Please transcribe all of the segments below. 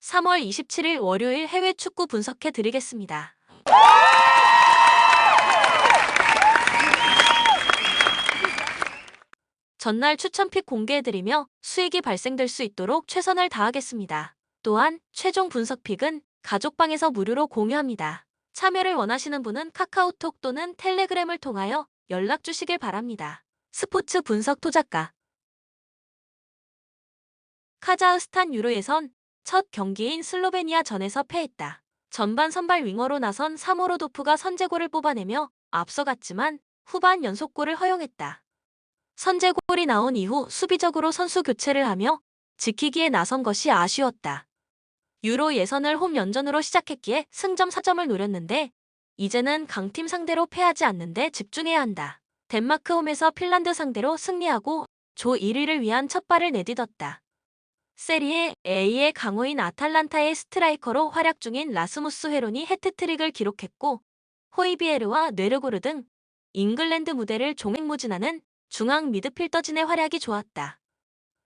3월 27일 월요일 해외 축구 분석해 드리겠습니다. 전날 추천픽 공개해드리며 수익이 발생될 수 있도록 최선을 다하겠습니다. 또한 최종 분석픽은 가족방에서 무료로 공유합니다. 참여를 원하시는 분은 카카오톡 또는 텔레그램을 통하여 연락 주시길 바랍니다. 스포츠 분석 토작가 카자흐스탄 유로 예선 첫 경기인 슬로베니아전에서 패했다. 전반 선발 윙어로 나선 사모로도프가 선제골을 뽑아내며 앞서갔지만 후반 연속골을 허용했다. 선제골이 나온 이후 수비적으로 선수 교체를 하며 지키기에 나선 것이 아쉬웠다. 유로 예선을 홈 연전으로 시작했기에 승점 4점을 노렸는데 이제는 강팀 상대로 패하지 않는데 집중해야 한다. 덴마크 홈에서 핀란드 상대로 승리하고 조 1위를 위한 첫 발을 내딛었다. 세리에 A의 강호인 아탈란타의 스트라이커로 활약 중인 라스무스 헤론이 해트트릭을 기록했고 호이비에르와 뇌르고르 등 잉글랜드 무대를 종횡무진하는 중앙 미드필더진의 활약이 좋았다.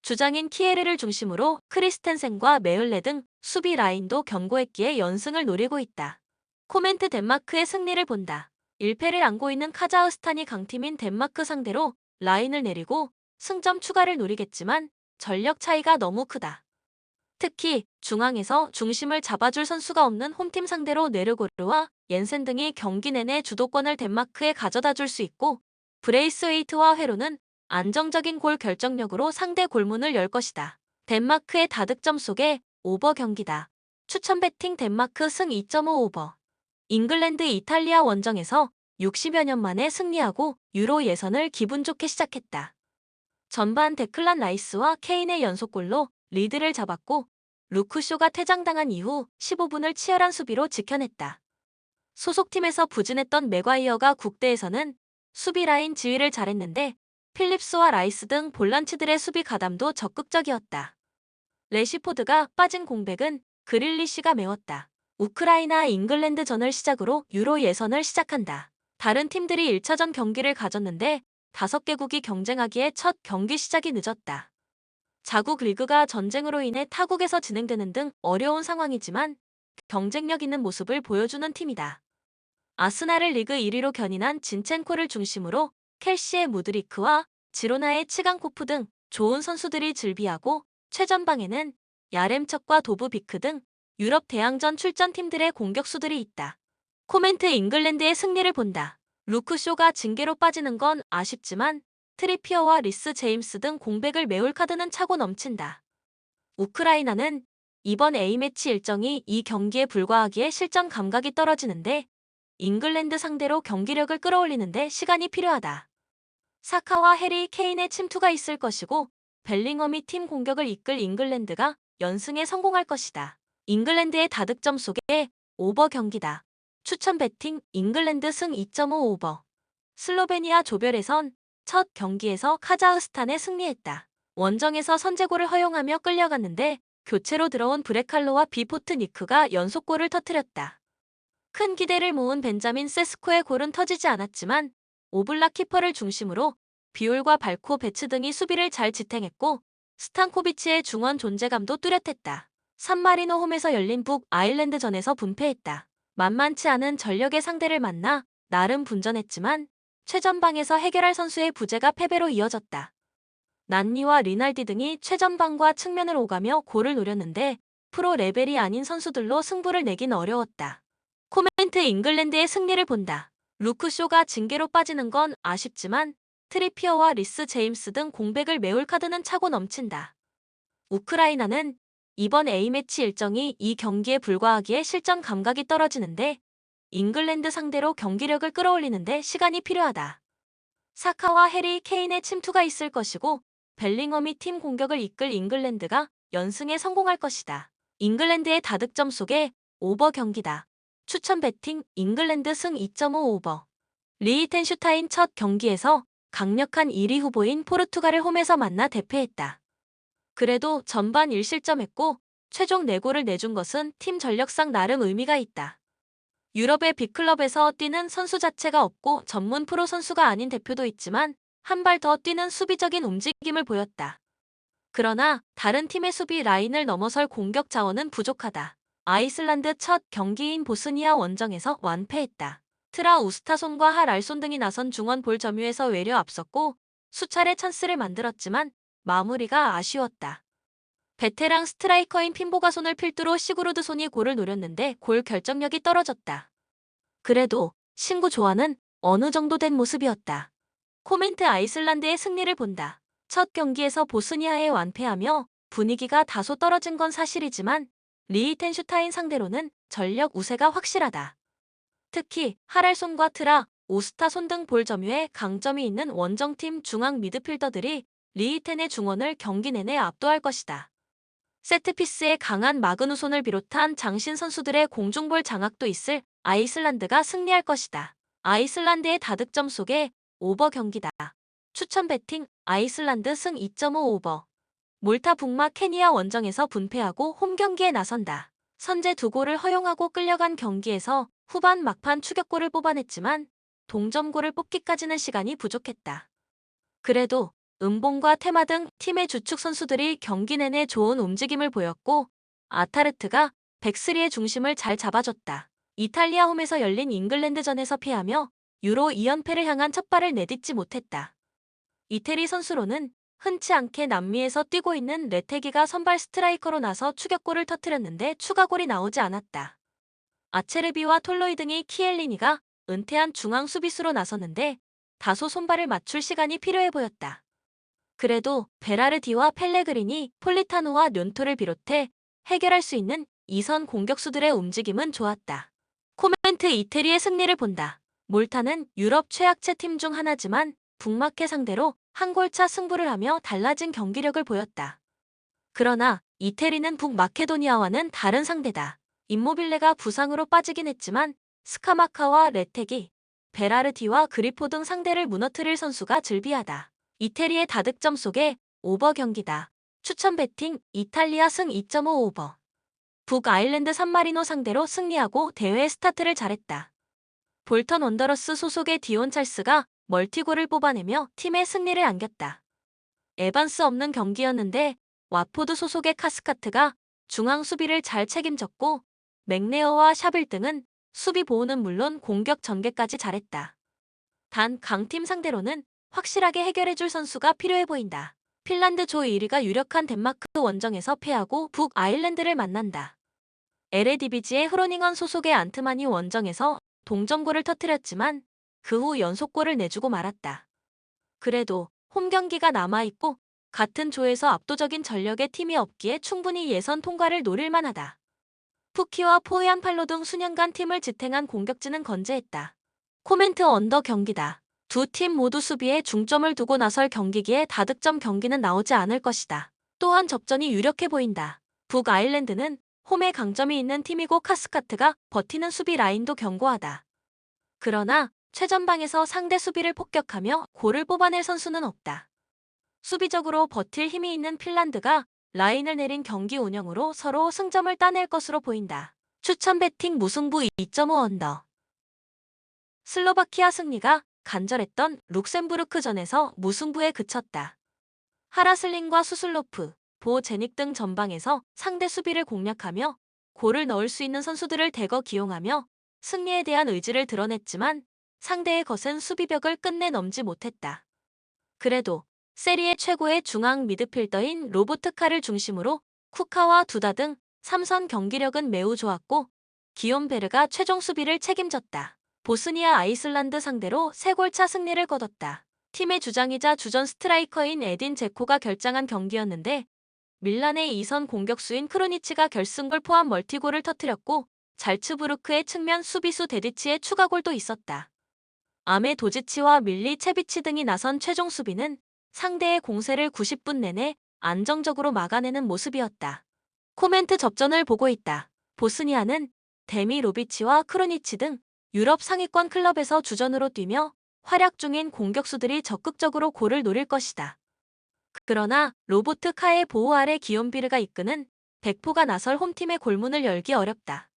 주장인 키에르를 중심으로 크리스텐센과 메을레 등 수비 라인도 견고했기에 연승을 노리고 있다. 코멘트 덴마크의 승리를 본다. 1패를 안고 있는 카자흐스탄이 강팀인 덴마크 상대로 라인을 내리고 승점 추가를 노리겠지만 전력 차이가 너무 크다. 특히 중앙에서 중심을 잡아줄 선수가 없는 홈팀 상대로 네르고르와 옌센 등이 경기 내내 주도권을 덴마크에 가져다 줄 수 있고 브레이스웨이트와 회로는 안정적인 골 결정력으로 상대 골문을 열 것이다. 덴마크의 다득점 속에 오버 경기다. 추천 배팅 덴마크 승 2.5 오버. 잉글랜드 이탈리아 원정에서 60여 년 만에 승리하고 유로 예선을 기분 좋게 시작했다. 전반 데클란 라이스와 케인의 연속골로 리드를 잡았고 루크쇼가 퇴장당한 이후 15분을 치열한 수비로 지켜냈다. 소속팀에서 부진했던 맥과이어가 국대에서는 수비 라인 지휘를 잘했는데 필립스와 라이스 등 볼란치들의 수비 가담도 적극적이었다. 레시포드가 빠진 공백은 그릴리시가 메웠다. 우크라이나 잉글랜드전을 시작으로 유로 예선을 시작한다. 다른 팀들이 1차전 경기를 가졌는데 5개국이 경쟁하기에 첫 경기 시작이 늦었다. 자국 리그가 전쟁으로 인해 타국에서 진행되는 등 어려운 상황이지만 경쟁력 있는 모습을 보여주는 팀이다. 아스날을 리그 1위로 견인한 진첸코를 중심으로 켈시의 무드리크와 지로나의 치강코프 등 좋은 선수들이 즐비하고 최전방에는 야렘척과 도브비크 등 유럽 대항전 출전 팀들의 공격수들이 있다. 코멘트 잉글랜드의 승리를 본다. 루크쇼가 징계로 빠지는 건 아쉽지만 트리피어와 리스 제임스 등 공백을 메울 카드는 차고 넘친다. 우크라이나는 이번 A매치 일정이 이 경기에 불과하기에 실전 감각이 떨어지는데 잉글랜드 상대로 경기력을 끌어올리는데 시간이 필요하다. 사카와 해리 케인의 침투가 있을 것이고 벨링엄이 팀 공격을 이끌 잉글랜드가 연승에 성공할 것이다. 잉글랜드의 다득점 속에 오버 경기다. 추천 배팅 잉글랜드 승 2.5 오버. 슬로베니아 조별예선 첫 경기에서 카자흐스탄에 승리했다. 원정에서 선제골을 허용하며 끌려갔는데 교체로 들어온 브레칼로와 비포트니크가 연속골을 터뜨렸다. 큰 기대를 모은 벤자민 세스코의 골은 터지지 않았지만 오블락 키퍼를 중심으로 비올과 발코 베츠 등이 수비를 잘 지탱했고 스탄코비치의 중원 존재감도 뚜렷했다. 산마리노 홈에서 열린 북 아일랜드전에서 분패했다. 만만치 않은 전력의 상대를 만나 나름 분전했지만 최전방에서 해결할 선수의 부재가 패배로 이어졌다. 난니와 리날디 등이 최전방과 측면을 오가며 골을 노렸는데 프로 레벨이 아닌 선수들로 승부를 내긴 어려웠다. 코멘트 잉글랜드의 승리를 본다. 루크쇼가 징계로 빠지는 건 아쉽지만 트리피어와 리스 제임스 등 공백을 메울 카드는 차고 넘친다. 우크라이나는 이번 A매치 일정이 이 경기에 불과하기에 실전 감각이 떨어지는데 잉글랜드 상대로 경기력을 끌어올리는데 시간이 필요하다. 사카와 해리 케인의 침투가 있을 것이고 벨링엄이 팀 공격을 이끌 잉글랜드가 연승에 성공할 것이다. 잉글랜드의 다득점 속에 오버 경기다. 추천 배팅 잉글랜드 승 2.5 오버. 리히텐슈타인 첫 경기에서 강력한 1위 후보인 포르투갈을 홈에서 만나 대패했다. 그래도 전반 1실점했고 최종 4골을 내준 것은 팀 전력상 나름 의미가 있다. 유럽의 빅클럽에서 뛰는 선수 자체가 없고 전문 프로 선수가 아닌 대표도 있지만 한 발 더 뛰는 수비적인 움직임을 보였다. 그러나 다른 팀의 수비 라인을 넘어설 공격 자원은 부족하다. 아이슬란드 첫 경기인 보스니아 원정에서 완패했다. 트라 우스타손과 할 알손 등이 나선 중원 볼 점유에서 외려 앞섰고 수차례 찬스를 만들었지만 마무리가 아쉬웠다. 베테랑 스트라이커인 핀보가손을 필두로 시구르드손이 골을 노렸는데 골 결정력이 떨어졌다. 그래도 신구 조화는 어느 정도 된 모습이었다. 코멘트 아이슬란드의 승리를 본다. 첫 경기에서 보스니아에 완패하며 분위기가 다소 떨어진 건 사실이지만 리히텐슈타인 상대로는 전력 우세가 확실하다. 특히 하랄손과 트라, 오스타손 등 볼 점유에 강점이 있는 원정팀 중앙 미드필더들이 리히텐의 중원을 경기 내내 압도할 것이다. 세트피스에 강한 마그누손을 비롯한 장신 선수들의 공중볼 장악도 있을 아이슬란드가 승리할 것이다. 아이슬란드의 다득점 속에 오버 경기다. 추천 배팅 아이슬란드 승 2.5 오버. 몰타 북마 케니아 원정에서 분패하고 홈 경기에 나선다. 선제 2골을 허용하고 끌려간 경기에서 후반 막판 추격골을 뽑아냈지만 동점골을 뽑기까지는 시간이 부족했다. 그래도 은봉과 테마 등 팀의 주축 선수들이 경기 내내 좋은 움직임을 보였고 아타르트가 백스리의 중심을 잘 잡아줬다. 이탈리아 홈에서 열린 잉글랜드전에서 패하며 유로 2연패를 향한 첫 발을 내딛지 못했다. 이태리 선수로는 흔치 않게 남미에서 뛰고 있는 레테기가 선발 스트라이커로 나서 추격골을 터뜨렸는데 추가골이 나오지 않았다. 아체르비와 톨로이 등이 키엘리니가 은퇴한 중앙 수비수로 나섰는데 다소 손발을 맞출 시간이 필요해 보였다. 그래도 베라르디와 펠레그리니, 폴리타노와 뇰토를 비롯해 해결할 수 있는 이선 공격수들의 움직임은 좋았다. 코멘트 이태리의 승리를 본다. 몰타는 유럽 최약체 팀 중 하나지만 북마케 상대로 한 골차 승부를 하며 달라진 경기력을 보였다. 그러나 이태리는 북마케도니아와는 다른 상대다. 임모빌레가 부상으로 빠지긴 했지만 스카마카와 레테기, 베라르디와 그리포 등 상대를 무너뜨릴 선수가 즐비하다. 이태리의 다득점 속에 오버 경기다. 추천 배팅 이탈리아 승 2.5 오버. 북아일랜드 산마리노 상대로 승리하고 대회 스타트를 잘했다. 볼턴 원더러스 소속의 디온 찰스가 멀티골을 뽑아내며 팀의 승리를 안겼다. 에반스 없는 경기였는데 와포드 소속의 카스카트가 중앙 수비를 잘 책임졌고 맥네어와 샤빌 등은 수비 보호는 물론 공격 전개까지 잘했다. 단 강팀 상대로는 확실하게 해결해줄 선수가 필요해 보인다. 핀란드 조 1위가 유력한 덴마크 원정에서 패하고 북아일랜드를 만난다. 에레디비지의 흐로닝언 소속의 안트만이 원정에서 동점골을 터뜨렸지만 그 후 연속골을 내주고 말았다. 그래도 홈 경기가 남아있고 같은 조에서 압도적인 전력의 팀이 없기에 충분히 예선 통과를 노릴 만하다. 푸키와 포이안 팔로 등 수년간 팀을 지탱한 공격진은 건재했다. 코멘트 언더 경기다. 두 팀 모두 수비에 중점을 두고 나설 경기기에 다득점 경기는 나오지 않을 것이다. 또한 접전이 유력해 보인다. 북아일랜드는 홈에 강점이 있는 팀이고 카스카트가 버티는 수비 라인도 견고하다. 그러나 최전방에서 상대 수비를 폭격하며 골을 뽑아낼 선수는 없다. 수비적으로 버틸 힘이 있는 핀란드가 라인을 내린 경기 운영으로 서로 승점을 따낼 것으로 보인다. 추천 배팅 무승부 2.5 언더. 슬로바키아 승리가 간절했던 룩셈부르크전에서 무승부에 그쳤다. 하라슬린과 수슬로프, 보제닉 등 전방에서 상대 수비를 공략하며 골을 넣을 수 있는 선수들을 대거 기용하며 승리에 대한 의지를 드러냈지만 상대의 거센 수비벽을 끝내 넘지 못했다. 그래도 세리에 최고의 중앙 미드필더인 로보트카를 중심으로 쿠카와 두다 등 3선 경기력은 매우 좋았고 기욤베르가 최종 수비를 책임졌다. 보스니아 아이슬란드 상대로 3골차 승리를 거뒀다. 팀의 주장이자 주전 스트라이커인 에딘 제코가 결장한 경기였는데 밀란의 2선 공격수인 크로니치가 결승골 포함 멀티골을 터뜨렸고 잘츠부르크의 측면 수비수 데디치의 추가골도 있었다. 아메 도지치와 밀리 체비치 등이 나선 최종 수비는 상대의 공세를 90분 내내 안정적으로 막아내는 모습이었다. 코멘트 접전을 보고 있다. 보스니아는 데미 로비치와 크로니치 등 유럽 상위권 클럽에서 주전으로 뛰며 활약 중인 공격수들이 적극적으로 골을 노릴 것이다. 그러나 로보트 카의 보호 아래 기욤비르가 이끄는 백포가 나설 홈팀의 골문을 열기 어렵다.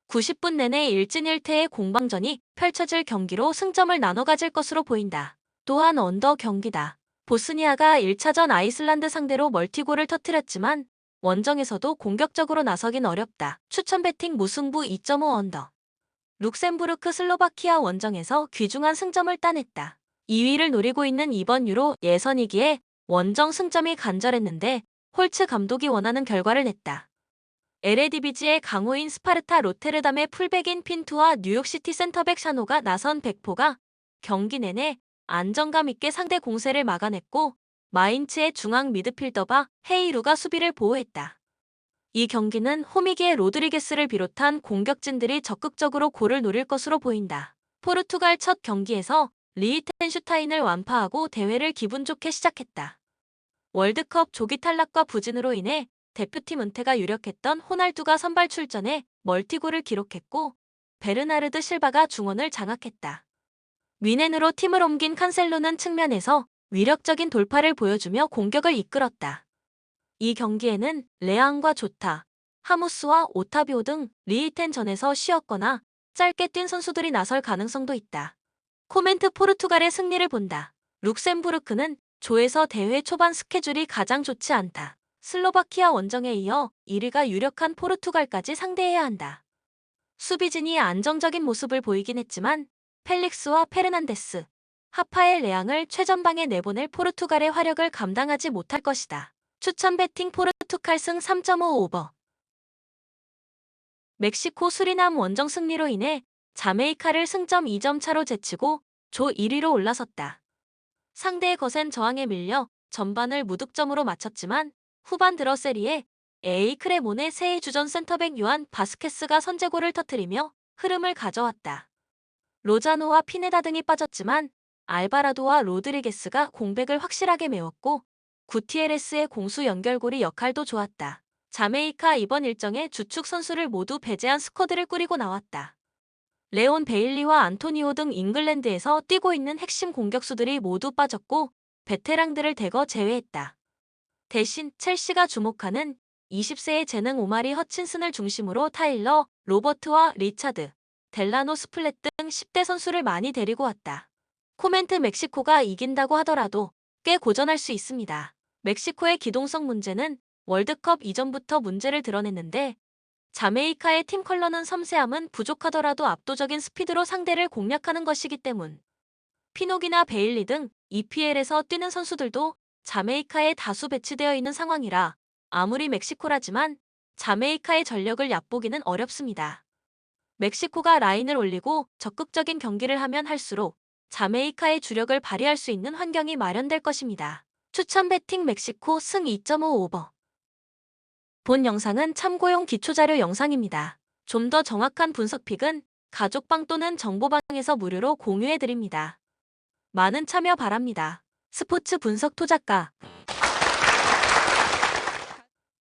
90분 내내 1진1퇴의 공방전이 펼쳐질 경기로 승점을 나눠 가질 것으로 보인다. 또한 언더 경기다. 보스니아가 1차전 아이슬란드 상대로 멀티골을 터뜨렸지만 원정에서도 공격적으로 나서긴 어렵다. 추천 배팅 무승부 2.5 언더. 룩셈부르크 슬로바키아 원정에서 귀중한 승점을 따냈다. 2위를 노리고 있는 이번 유로 예선이기에 원정 승점이 간절했는데 홀츠 감독이 원하는 결과를 냈다. 에레디비지의 강호인 스파르타 로테르담의 풀백인 핀투와 뉴욕시티 센터백 샤노가 나선 백포가 경기 내내 안정감 있게 상대 공세를 막아냈고 마인츠의 중앙 미드필더바 헤이루가 수비를 보호했다. 이 경기는 홈이기에 로드리게스를 비롯한 공격진들이 적극적으로 골을 노릴 것으로 보인다. 포르투갈 첫 경기에서 리히텐슈타인을 완파하고 대회를 기분 좋게 시작했다. 월드컵 조기 탈락과 부진으로 인해 대표팀 은퇴가 유력했던 호날두가 선발 출전해 멀티골을 기록했고 베르나르드 실바가 중원을 장악했다. 윈넨으로 팀을 옮긴 칸셀로는 측면에서 위력적인 돌파를 보여주며 공격을 이끌었다. 이 경기에는 레앙과 조타, 하무스와 오타비오 등 리히텐전에서 쉬었거나 짧게 뛴 선수들이 나설 가능성도 있다. 코멘트 포르투갈의 승리를 본다. 룩셈부르크는 조에서 대회 초반 스케줄이 가장 좋지 않다. 슬로바키아 원정에 이어 1위가 유력한 포르투갈까지 상대해야 한다. 수비진이 안정적인 모습을 보이긴 했지만 펠릭스와 페르난데스, 하파엘 레앙을 최전방에 내보낼 포르투갈의 화력을 감당하지 못할 것이다. 추천 배팅 포르투갈 승 3.5 오버. 멕시코 수리남 원정 승리로 인해 자메이카를 승점 2점 차로 제치고 조 1위로 올라섰다. 상대의 거센 저항에 밀려 전반을 무득점으로 마쳤지만 후반 들어 세리에 A 크레몬의 새 주전 센터백 요한 바스케스가 선제골을 터뜨리며 흐름을 가져왔다. 로자노와 피네다 등이 빠졌지만 알바라도와 로드리게스가 공백을 확실하게 메웠고 구티에레스의 공수 연결골이 역할도 좋았다. 자메이카 이번 일정에 주축 선수를 모두 배제한 스쿼드를 꾸리고 나왔다. 레온 베일리와 안토니오 등 잉글랜드에서 뛰고 있는 핵심 공격수들이 모두 빠졌고 베테랑들을 대거 제외했다. 대신 첼시가 주목하는 20세의 재능 오마리 허친슨을 중심으로 타일러, 로버트와 리차드, 델라노 스플렛 등 10대 선수를 많이 데리고 왔다. 코멘트 멕시코가 이긴다고 하더라도 꽤 고전할 수 있습니다. 멕시코의 기동성 문제는 월드컵 이전부터 문제를 드러냈는데 자메이카의 팀 컬러는 섬세함은 부족하더라도 압도적인 스피드로 상대를 공략하는 것이기 때문. 피녹이나 베일리 등 EPL에서 뛰는 선수들도 자메이카에 다수 배치되어 있는 상황이라 아무리 멕시코라지만 자메이카의 전력을 얕보기는 어렵습니다. 멕시코가 라인을 올리고 적극적인 경기를 하면 할수록 자메이카의 주력을 발휘할 수 있는 환경이 마련될 것입니다. 추천 배팅 멕시코 승 2.5 오버. 본 영상은 참고용 기초자료 영상입니다. 좀 더 정확한 분석픽은 가족방 또는 정보방에서 무료로 공유해드립니다. 많은 참여 바랍니다. 스포츠 분석 토작가